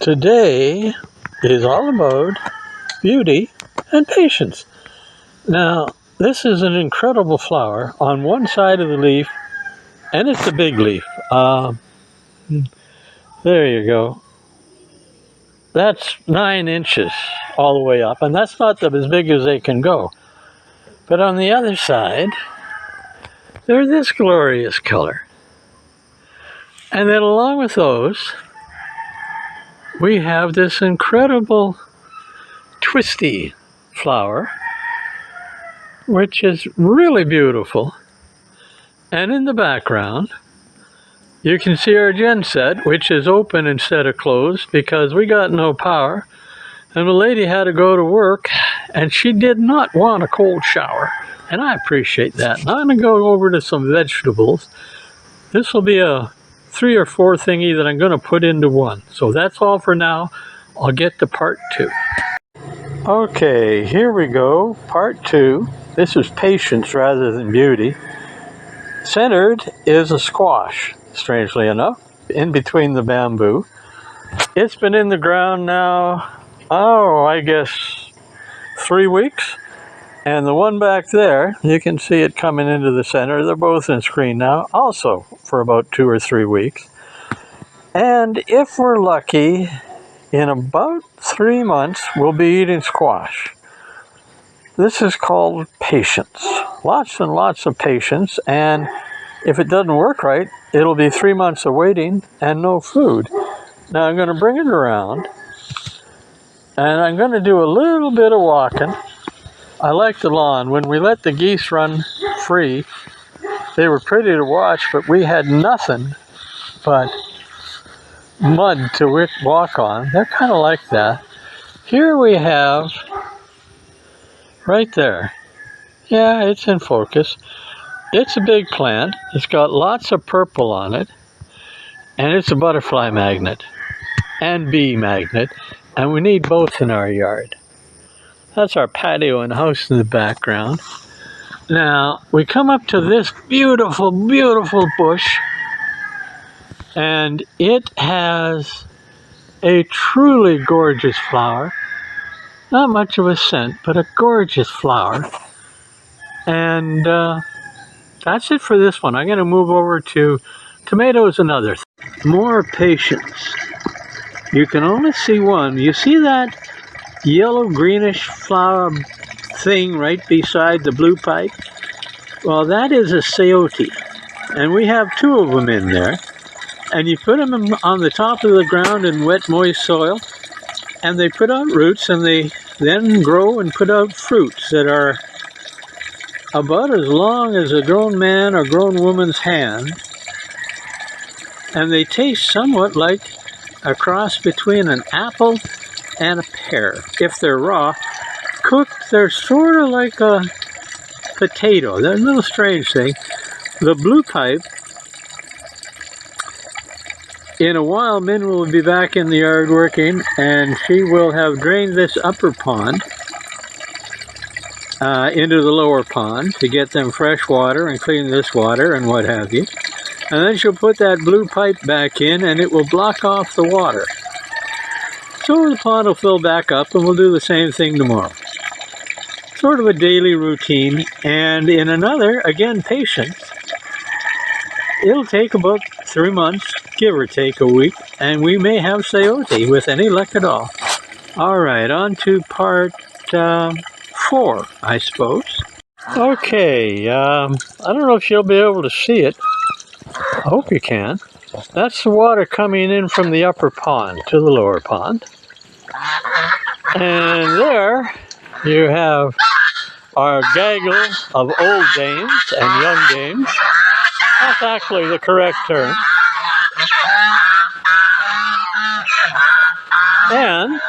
Today is all about beauty and patience. Now, this is an incredible flower on one side of the leaf, and it's a big leaf. There you go. That's 9 inches all the way up, and that's not as big as they can go. But on the other side, they're this glorious color. And then along with those, we have this incredible twisty flower, which is really beautiful. And in the background, you can see our gen set, which is open instead of closed because we got no power. And the lady had to go to work, and she did not want a cold shower. And I appreciate that. Now I'm going to go over to some vegetables. This will be a 3 or 4 thingy that I'm going to put into one. So that's all for now. I'll get to part 2. Okay, here we go. Part 2. This is patience rather than beauty. Centered is a squash, strangely enough, in between the bamboo. It's been in the ground now, I guess 3 weeks. And the one back there, you can see it coming into the center. They're both in screen now, also for about 2 or 3 weeks. And if we're lucky, in about 3 months, we'll be eating squash. This is called patience. Lots and lots of patience. And if it doesn't work right, it'll be 3 months of waiting and no food. Now I'm going to bring it around. And I'm going to do a little bit of walking. I like the lawn. When we let the geese run free, they were pretty to watch, but we had nothing but mud to walk on. They're kind of like that. Here we have, right there. Yeah, it's in focus. It's a big plant. It's got lots of purple on it. And it's a butterfly magnet and bee magnet. And we need both in our yard. That's our patio and house in the background. Now, we come up to this beautiful, beautiful bush. And it has a truly gorgeous flower. Not much of a scent, but a gorgeous flower. And that's it for this one. I'm going to move over to tomatoes and others. More patience. You can only see one. You see that yellow greenish flower thing right beside the blue pipe? Well, that is a sayote, and we have 2 of them in there. And you put them on the top of the ground in wet, moist soil, and they put out roots, and they then grow and put out fruits that are about as long as a grown man or grown woman's hand, and they taste somewhat like a cross between an apple and a pear. If they're raw, cooked, they're sort of like a potato. They're a little strange thing. The blue pipe, in a while, Min will be back in the yard working, and she will have drained this upper pond into the lower pond to get them fresh water and clean this water and what have you. And then she'll put that blue pipe back in, and it will block off the water. So the pond will fill back up, and we'll do the same thing tomorrow. Sort of a daily routine. And in another, again, patience, it'll take about 3 months, give or take a week, and we may have sayote with any luck at all. All right, on to part 4, I suppose. Okay, I don't know if you'll be able to see it. I hope you can. That's the water coming in from the upper pond to the lower pond. And there you have our gaggle of old dames and young dames. That's actually the correct term. And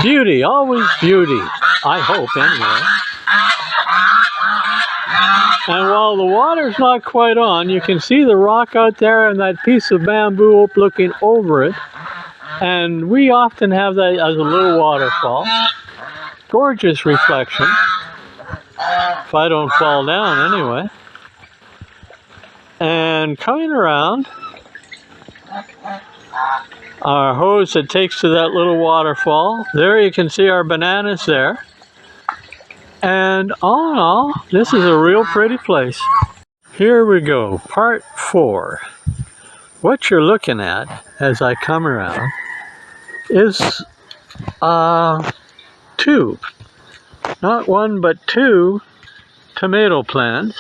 beauty, always beauty. I hope, anyway. And while the water's not quite on, you can see the rock out there and that piece of bamboo looking over it. And we often have that as a little waterfall. Gorgeous reflection. If I don't fall down, anyway. And coming around our hose that takes to that little waterfall. There you can see our bananas there. And all in all, this is a real pretty place. Here we go, part 4. What you're looking at as I come around is two, not one but two tomato plants.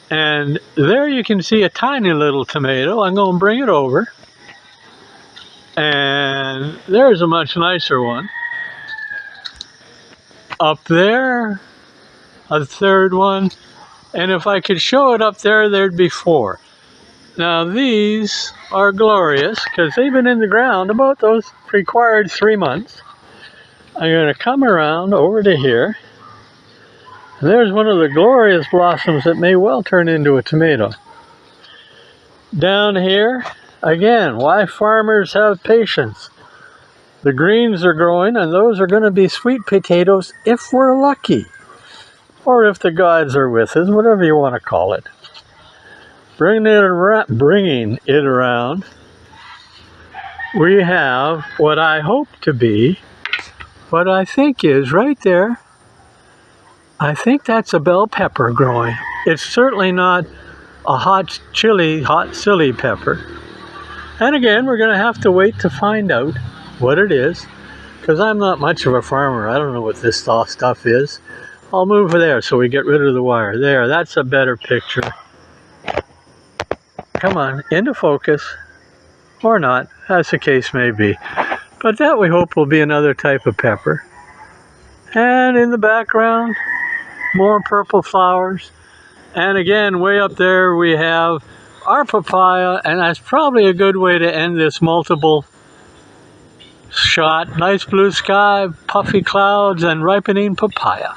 And there you can see a tiny little tomato. I'm going to bring it over. And there's a much nicer one. Up there, a third one. And if I could show it up there, there'd be 4. Now these are glorious because they've been in the ground about those required 3 months. I'm going to come around over to here. And there's one of the glorious blossoms that may well turn into a tomato. Down here, again, why farmers have patience. The greens are growing, and those are going to be sweet potatoes if we're lucky. Or if the gods are with us, whatever you want to call it. Bringing it around, we have what I hope to be, what I think is right there. I think that's a bell pepper growing. It's certainly not a hot chili pepper. And again, we're going to have to wait to find out what it is, because I'm not much of a farmer. I don't know what this stuff is. I'll move there so we get rid of the wire. There, that's a better picture. Come on, into focus, or not, as the case may be. But that we hope will be another type of pepper. And in the background, more purple flowers. And again, way up there we have our papaya, and that's probably a good way to end this multiple shot. Nice blue sky, puffy clouds, and ripening papaya.